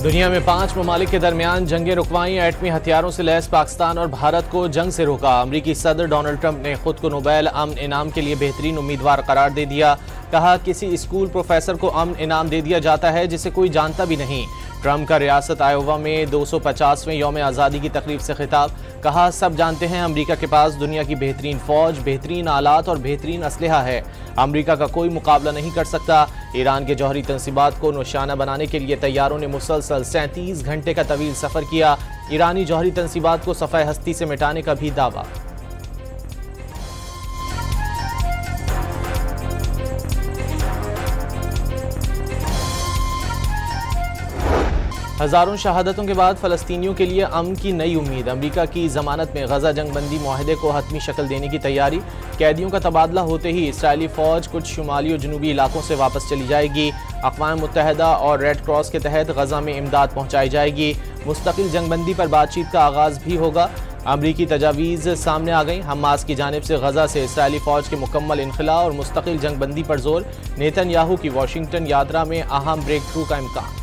दुनिया में 5 ममालिक के दरमियान जंग रुकवाई, एटमी हथियारों से लैस पाकिस्तान और भारत को जंग से रोका। अमरीकी सदर डोनाल्ड ट्रंप ने खुद को नोबेल अमन इनाम के लिए बेहतरीन उम्मीदवार करार दे दिया। कहा, किसी स्कूल प्रोफेसर को अमन इनाम दे दिया जाता है जिसे कोई जानता भी नहीं। ट्रंप का रियासत आयोवा में 250वें यौम आज़ादी की तकरीब से खिताब। कहा, सब जानते हैं अमरीका के पास दुनिया की बेहतरीन फौज, बेहतरीन आलात और बेहतरीन असलहा है। अमरीका का कोई मुकाबला नहीं कर सकता। ईरान के जौहरी तंसीबात को निशाना बनाने के लिए तैयारों ने मुसलसल 37 घंटे का तवील सफ़र किया। ईरानी जौहरी तंसीबात को सफ़े हस्ती से मिटाने का भी दावा। हजारों शहादतों के बाद फ़लस्तीनियों के लिए अमन की नई उम्मीद। अमरीका की जमानत में गजा जंगबंदी मुआहदे को हतमी शक्ल देने की तैयारी। कैदियों का तबादला होते ही इसराइली फ़ौज कुछ शुमाली और जनूबी इलाकों से वापस चली जाएगी। अक़वाम मुत्तहिदा और रेड क्रॉस के तहत गजा में इमदाद पहुँचाई जाएगी। मुस्तकिल जंगबंदी पर बातचीत का आगाज़ भी होगा। अमरीकी तजावीज़ सामने आ गई। हमास की जानिब से गजा से इसराइली फ़ौज के मुकम्मल इनखला और मुस्तकिल जंगबंदी पर जोर। नेतन्याहू की वाशिंगटन यात्रा में अहम ब्रेक थ्रू का इम्कान।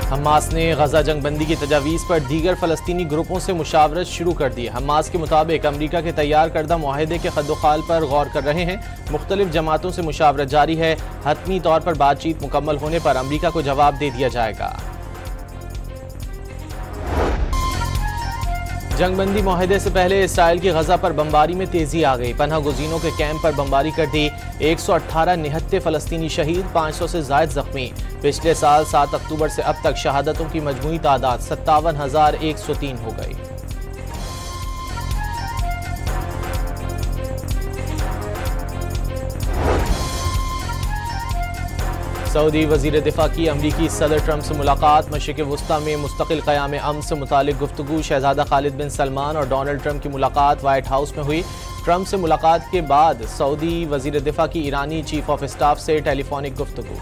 हमास ने गजा जंगबंदी की तजावीज़ पर दीगर फ़लस्तीनी ग्रुपों से मुशावरत शुरू कर दी। हमास के मुताबिक अमरीका के तैयार करदा मुआहदे के खद्दोखाल पर गौर कर रहे हैं। मुख्तलिफ जमातों से मुशावरत जारी है। हतमी तौर पर बातचीत मुकम्मल होने पर अमरीका को जवाब दे दिया जाएगा। जंगबंदी मुआहदे से पहले इसराइल की गजा पर बमबारी में तेजी आ गई। पनाह गुज़ीनों के कैंप पर बमबारी कर दी। 118 निहत्ते फ़लस्तीनी शहीद, 500 से ज़ायद ज़ख्मी। पिछले साल 7 अक्टूबर से अब तक शहादतों की मजमूई तादाद 57,103 हो गई। सऊदी वज़ीर दिफा की अमरीकी सदर ट्रंप से मुलाकात। मशरिक़ वुस्ता में मुस्तकिल क़याम अमन से मुतालिक गुफ्तगू। शहज़ादा खालिद बिन सलमान और डोनाल्ड ट्रंप की मुलाकात वाइट हाउस में हुई। ट्रंप से मुलाकात के बाद सऊदी वज़ीर दिफा की ईरानी चीफ ऑफ स्टाफ से टेलीफोनिक गुफ्तगू।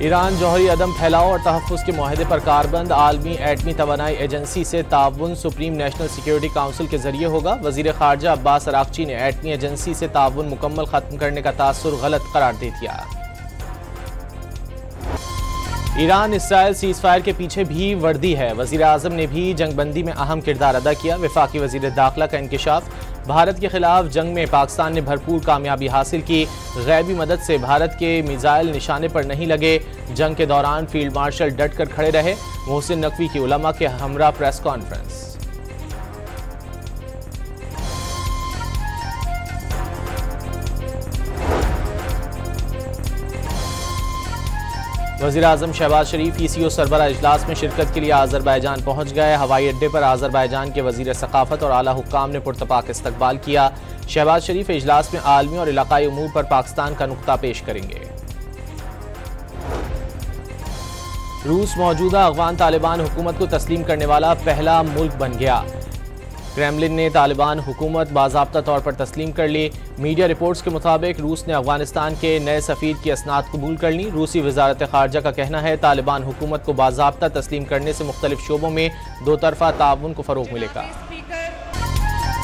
ईरान जौहरी अदम फैलाव और तहफ़्फ़ुज़ के मुआहदे पर कारबंद। आलमी एटमी तवानाई एजेंसी से ताउन सुप्रीम नेशनल सिक्योरिटी काउंसिल के जरिए होगा। वज़ीर ख़ारजा अब्बास अराग़ची ने एटमी एजेंसी से ताउन मुकम्मल ख़त्म करने का तासुर गलत करार दे दिया। ईरान इसराइल सीज़ फायर के पीछे भी वर्दी है। वज़ीर आज़म ने भी जंगबंदी में अहम किरदार अदा किया। वफाकी वज़ीर दाखिला का इंकिशाफ। भारत के खिलाफ जंग में पाकिस्तान ने भरपूर कामयाबी हासिल की। गैबी मदद से भारत के मिसाइल निशाने पर नहीं लगे। जंग के दौरान फील्ड मार्शल डट कर खड़े रहे। मोहसिन नकवी की उलमा के हमरा प्रेस कॉन्फ्रेंस। वज़ीर आज़म शहबाज शरीफ ECO सरबराह इजलास में शिरकत के लिए आज़रबाईजान पहुँच गए। हवाई अड्डे पर आज़रबाईजान के वज़ीर सकाफ़त और आला हुक्काम ने पुरतपाक इस्तकबाल किया। शहबाज शरीफ इजलास में आलमी और इलाकाई उमूर पर पाकिस्तान का नुक्ता पेश करेंगे। रूस मौजूदा अफ़गान तालिबान हुकूमत को तस्लीम करने वाला पहला मुल्क बन गया। क्रेमलिन ने तालिबान हुकूमत बाज़ाब्ता तौर पर तस्लीम कर ली। मीडिया रिपोर्ट्स के मुताबिक रूस ने अफगानिस्तान के नए सफ़ीर की असनाद कबूल कर ली। रूसी वज़ारत ख़ारजा का कहना है, तालिबान हुकूमत को बाज़ाब्ता तस्लीम करने से मुख्तलिफ शोबों में दो तरफ़ा ताउन को फ़रोग़ मिलेगा।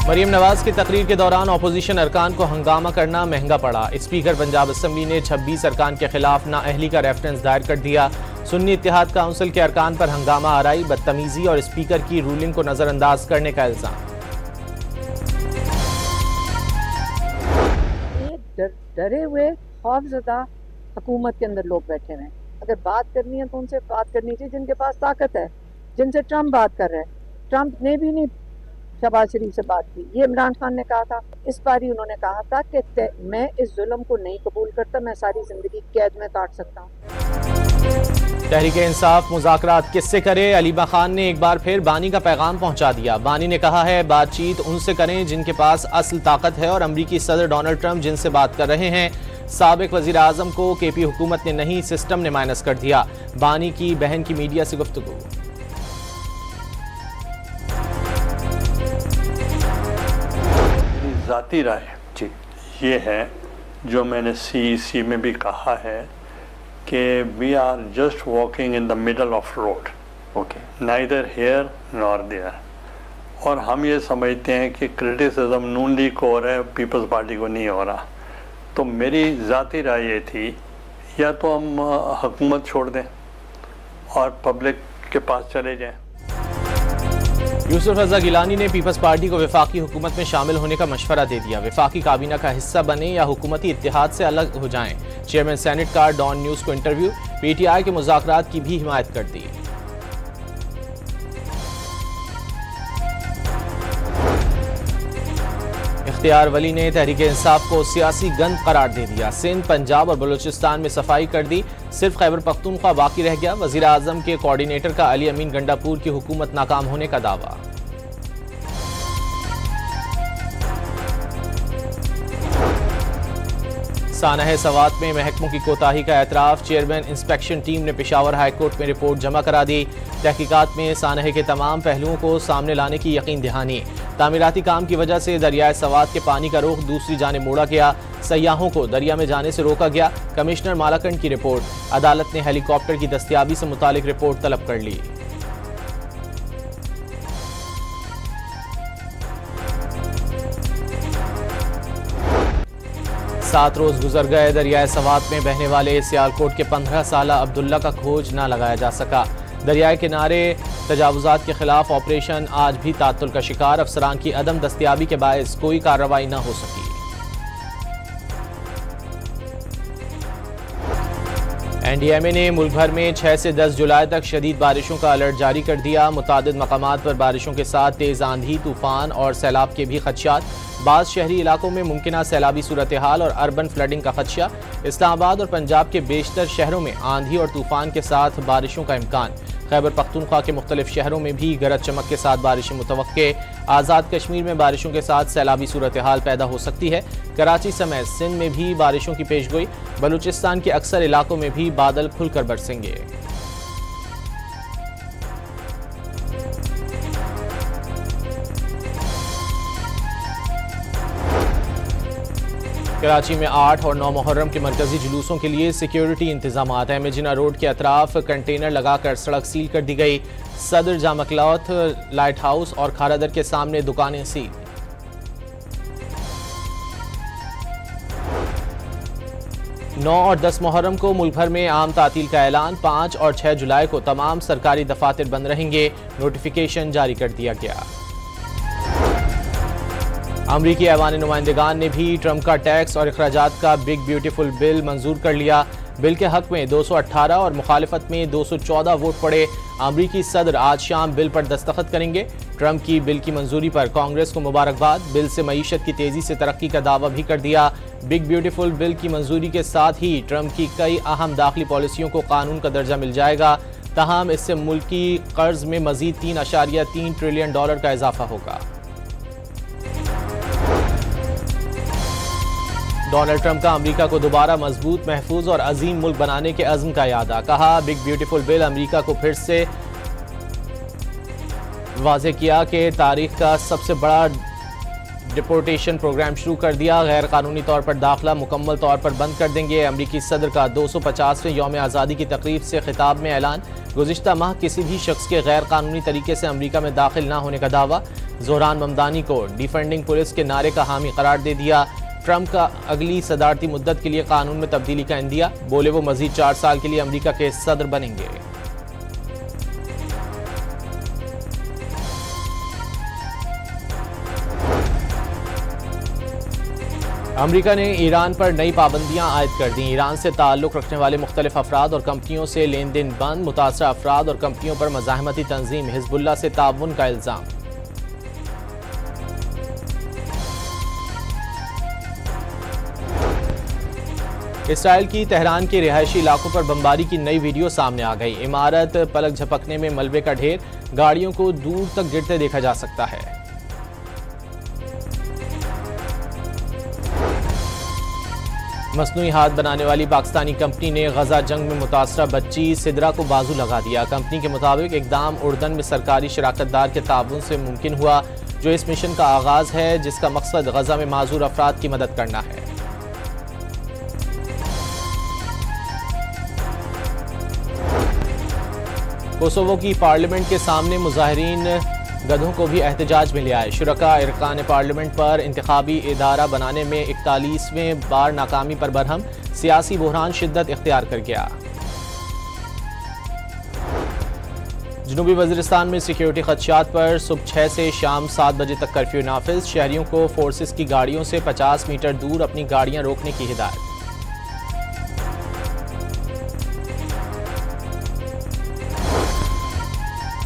मरीम नवाज की तकरीर के दौरान अपोजिशन अरकान को हंगामा करना महंगा पड़ा। स्पीकर पंजाब असम्बली ने 26 अरकान के खिलाफ नाअहली का रेफरेंस दायर कर दिया। सुन्नी इत्तेहाद काउंसिल के अरकान पर हंगामा आराई, बदतमीजी और स्पीकर की रूलिंग को नजरअंदाज करने का इल्जाम। डरे हुए खौफज़दा हुकूमत के अंदर लोग बैठे हुए हैं। अगर बात करनी है तो उनसे बात करनी चाहिए जिनके पास ताकत है, जिनसे ट्रंप बात कर रहे हैं। ट्रंप ने भी नहीं शहबाज शरीफ से बात की। ये इमरान खान ने कहा था। इस बार ही उन्होंने कहा था कि मैं इस जुल्म को नहीं कबूल करता, मैं सारी जिंदगी कैद में काट सकता हूँ। तहरीक इंसाफ मुज़ाकरात किससे करे? अलीमा खान ने एक बार फिर बानी का पैगाम पहुंचा दिया। बानी ने कहा है, बातचीत उनसे करें जिनके पास असल ताकत है और अमरीकी सदर डोनाल्ड ट्रंप जिनसे बात कर रहे हैं। साबिक वज़ीर आज़म को KP हुकूमत ने नहीं, सिस्टम ने माइनस कर दिया। बानी की बहन की मीडिया से गुफ्तगू। ज़ाती राय जी ये है जो मैंने CEC में भी कहा है कि we are just walking in the middle of road, okay, neither here nor there. और हम ये समझते हैं कि क्रिटिसिज्म नून लीग को हो रहा है, पीपल्स पार्टी को नहीं हो रहा। तो मेरी ज़ाती राय ये थी, या तो हम हुकूमत छोड़ दें और पब्लिक के पास चले जाएं। यूसुफ रज़ा गिलानी ने पीपल्स पार्टी को वफाकी हुकूमत में शामिल होने का मशवरा दे दिया। वफाकी काबीना का हिस्सा बने या हुकूमती इत्तेहाद से अलग हो जाएं। चेयरमैन सेनेट का डॉन न्यूज़ को इंटरव्यू। पीटीआई के मुज़ाकरात की भी हिमायत कर दी। इख्तियार वली ने तहरीक इंसाफ को सियासी गंद करार दे दिया। सिंध, पंजाब और बलूचिस्तान में सफाई कर दी, सिर्फ खैबर पख्तूनख्वा बाकी रह गया। वज़ीर आज़म के कोऑर्डिनेटर का अली अमीन गंडापुर की हुकूमत नाकाम होने का दावा। सानह सवात में महकमों की कोताही का एतराफ़। चेयरमैन इंस्पेक्शन टीम ने पेशावर हाई कोर्ट में रिपोर्ट जमा करा दी। तहकीकात में सानह के तमाम पहलुओं को सामने लाने की यकीन दहानी। तामीराती काम की वजह से दरियाए सवात के पानी का रुख दूसरी जाने मोड़ा गया। सयाहों को दरिया में जाने से रोका गया। कमिश्नर मालाकंड की रिपोर्ट। अदालत ने हेलीकॉप्टर की दस्तयाबी से मुतालिक रिपोर्ट तलब कर ली। 7 रोज गुजर गए। दरियाए सवात में बहने वाले सियालकोट के 15 साला अब्दुल्ला का खोज न लगाया जा सका। दरियाए किनारे तजावुजात के खिलाफ ऑपरेशन आज भी तातुल का शिकार। अफसरान की अदम दस्तयाबी के बायस कोई कार्रवाई न हो सकी। एनडीएमए ने मुल्क भर में 6 से 10 जुलाई तक शदीद बारिशों का अलर्ट जारी कर दिया। मुतादिद मकामात पर बारिशों के साथ तेज आंधी, तूफान और सैलाब के भी खदशात। बाज़ शहरी इलाकों में मुमकिना सैलाबी सूरत हाल और अर्बन फ्लडिंग का खदशा। इस्लामाबाद और पंजाब के बेशतर शहरों में आंधी और तूफान के साथ बारिशों का इम्कान। खैबर पख्तूनख्वा के मुख्तलिफ शहरों में भी गरज चमक के साथ बारिशें मुतवक्के। आज़ाद कश्मीर में बारिशों के साथ सैलाबी सूरत हाल पैदा हो सकती है। कराची समेत सिंध में भी बारिशों की पेशगोई। बलूचिस्तान के अक्सर इलाकों में भी बादल खुलकर बरसेंगे। कराची में 8 और 9 मुहर्रम के मरकजी जुलूसों के लिए सिक्योरिटी इंतजामात। अहमदजिना रोड के अतराफ कंटेनर लगाकर सड़क सील कर दी गई। सदर जामा क्लॉथ, लाइट हाउस और खारादर के सामने दुकानें सील। नौ और 10 मुहर्रम को मुल्क भर में आम तातील का ऐलान। 5 और 6 जुलाई को तमाम सरकारी दफातर बंद रहेंगे। नोटिफिकेशन जारी कर दिया गया। अमरीकी ऐवान नुमाइंदगान ने भी ट्रंप का टैक्स और अखराजात का बिग ब्यूटीफुल बिल मंजूर कर लिया। बिल के हक में 218 और मुखालिफत में 214 वोट पड़े। अमरीकी सदर आज शाम बिल पर दस्तखत करेंगे। ट्रंप की बिल की मंजूरी पर कांग्रेस को मुबारकबाद। बिल से मईशत की तेजी से तरक्की का दावा भी कर दिया। बिग ब्यूटीफुल बिल की मंजूरी के साथ ही ट्रंप की कई अहम दाखिली पॉलिसियों को कानून का दर्जा मिल जाएगा। तमाम इससे मुल्की कर्ज में मजीद $3.3 ट्रिलियन का इजाफा होगा। डोनाल्ड ट्रंप का अमेरिका को दोबारा मजबूत, महफूज और अजीम मुल्क बनाने के अज़्म का यादा। कहा, बिग ब्यूटीफुल बिल अमेरिका को फिर से वाज़ेह किया कि तारीख का सबसे बड़ा डिपोर्टेशन प्रोग्राम शुरू कर दिया। गैर कानूनी तौर पर दाखिला मुकम्मल तौर पर बंद कर देंगे। अमरीकी सदर का 250वें यौम आज़ादी की तकरीब से खिताब में ऐलान। गुज़िश्ता माह किसी भी शख्स के गैर कानूनी तरीके से अमरीका में दाखिल न होने का दावा। ज़ोहरान ममदानी को डिफेंडिंग पुलिस के नारे का हामी करार दे दिया। ट्रंप का अगली सदारती मुद्दत के लिए कानून में तब्दीली का इंदिया। बोले वो मजीद 4 साल के लिए अमेरिका के सदर बनेंगे। अमेरिका ने ईरान पर नई पाबंदियां आयद कर दी। ईरान से ताल्लुक रखने वाले मुख्तलिफ अफराद और कंपनियों से लेन देन बंद। मुतासरा अफराद और कंपनियों पर मज़ाहमती तंजीम हिजबुल्लाह से ताउन का इल्ज़ाम। इसराइल की तेहरान के रिहायशी इलाकों पर बमबारी की नई वीडियो सामने आ गई। इमारत पलक झपकने में मलबे का ढेर, गाड़ियों को दूर तक गिरते देखा जा सकता है। मसनूई हाथ बनाने वाली पाकिस्तानी कंपनी ने गजा जंग में मुतासरा बच्ची सिदरा को बाजू लगा दिया। कंपनी के मुताबिक इकदाम उर्दन में सरकारी शराकतदार के ताउन से मुमकिन हुआ, जो इस मिशन का आगाज है जिसका मकसद गजा में माजूर अफराद की मदद करना है। कोसोवो की पार्लियामेंट के सामने मुजाहिरीन गधों को भी एहतजाज में ले आए। शुरका अरकान पार्लियामेंट पर इंतखाबी इदारा बनाने में 41वें बार नाकामी पर बरहम, सियासी बहरान शिद्दत इख्तियार कर गया। जनूबी वज़ीरिस्तान में सिक्योरिटी खदशात पर सुबह 6 से शाम 7 बजे तक कर्फ्यू नाफिज। शहरियों को फोर्सेस की गाड़ियों से 50 मीटर दूर अपनी गाड़ियां रोकने की हिदायत।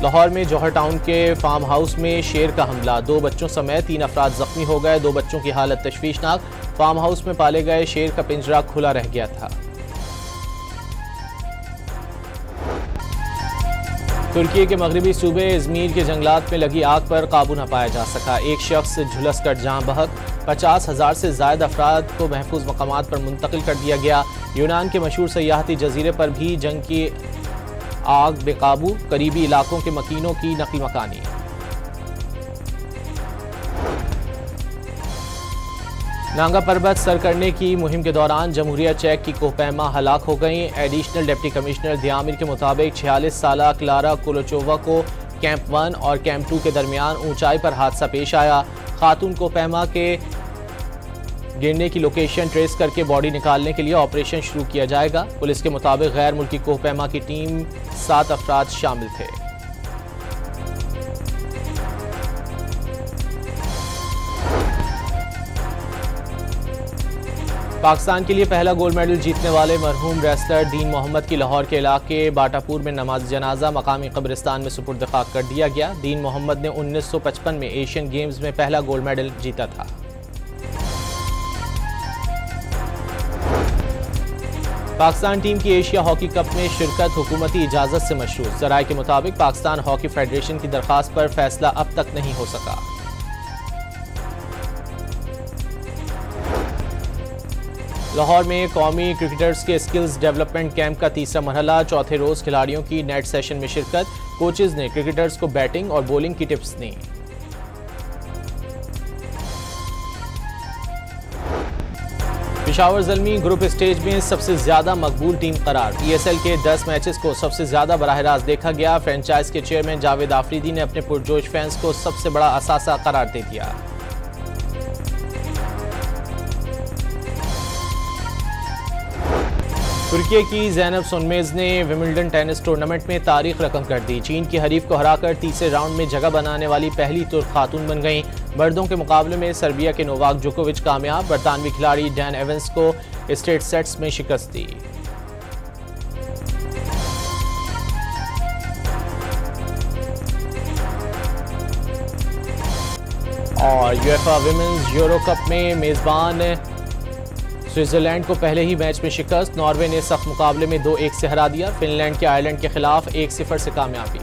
लाहौर में जौहर टाउन के फार्म हाउस में शेर का हमला, 2 बच्चों समेत 3 अफराद जख्मी हो गए। 2 बच्चों की हालत तशवीशनाक। फार्म हाउस में पाले गए शेर का पिंजरा खुला रह गया था। तुर्की के मगरबी सूबे इजमीर के जंगलात में लगी आग पर काबू न पाया जा सका। एक शख्स झुलस कर जान बहक। 50,000 से ज्यादा अफराद को महफूज मकामात पर मुंतकिल कर दिया गया। यूनान के मशहूर सयाहती जजीरे पर भी जंग की आग बेकाबू, करीबी इलाकों के मकीनों की नकल मकानी। नांगा पर्वत सर करने की मुहिम के दौरान जमहूरिया चेक की कोहपैमा हलाक हो गई। एडिशनल डिप्टी कमिश्नर दियामिर के मुताबिक 46 साला क्लारा कोलोचोवा को कैंप 1 और कैंप 2 के दरमियान ऊंचाई पर हादसा पेश आया। खातून कोहपैमा के गिरने की लोकेशन ट्रेस करके बॉडी निकालने के लिए ऑपरेशन शुरू किया जाएगा। पुलिस के मुताबिक गैर मुल्की कोहपैमा की टीम 7 अफराद शामिल थे। पाकिस्तान के लिए पहला गोल्ड मेडल जीतने वाले मरहूम रेसलर दीन मोहम्मद की लाहौर के इलाके बाटापुर में नमाज जनाजा मकामी कब्रिस्तान में सुपुर्द खाक कर दिया गया। दीन मोहम्मद ने 1955 में एशियन गेम्स में पहला गोल्ड मेडल जीता था। पाकिस्तान टीम की एशिया हॉकी कप में शिरकत हुकूमती इजाजत से मशरूत। ज़राए के मुताबिक पाकिस्तान हॉकी फेडरेशन की दरखास्त पर फैसला अब तक नहीं हो सका। लाहौर में कौमी क्रिकेटर्स के स्किल्स डेवलपमेंट कैंप का तीसरा मरहला, चौथे रोज खिलाड़ियों की नेट सेशन में शिरकत। कोचेज ने क्रिकेटर्स को बैटिंग और बॉलिंग की टिप्स दी। पेशावर ज़ल्मी ग्रुप स्टेज में सबसे ज्यादा मकबूल टीम करार। PSL के 10 मैचेस को सबसे ज्यादा बराह रास्त देखा गया। फ्रेंचाइज के चेयरमैन जावेद आफरीदी ने अपने पुरजोश फैंस को सबसे बड़ा असासा करार दे दिया। तुर्की की ज़ैनब सोनमेज़ ने विमिल्डन टेनिस टूर्नामेंट में तारीख रकम कर दी। चीन की हरीफ को हराकर तीसरे राउंड में जगह बनाने वाली पहली तुर्क खातून बन गईं। मर्दों के मुकाबले में सर्बिया के नोवाक जोकोविच कामयाब। बरतानवी खिलाड़ी डैन एवंस को स्ट्रेट सेट्स में शिकस्त दी। और यूएफए विमेंस यूरो कप में मेजबान स्विट्जरलैंड को पहले ही मैच में शिकस्त। नॉर्वे ने सख्त मुकाबले में 2-1 से हरा दिया। फिनलैंड के आयरलैंड के खिलाफ 1-0 से कामयाबी।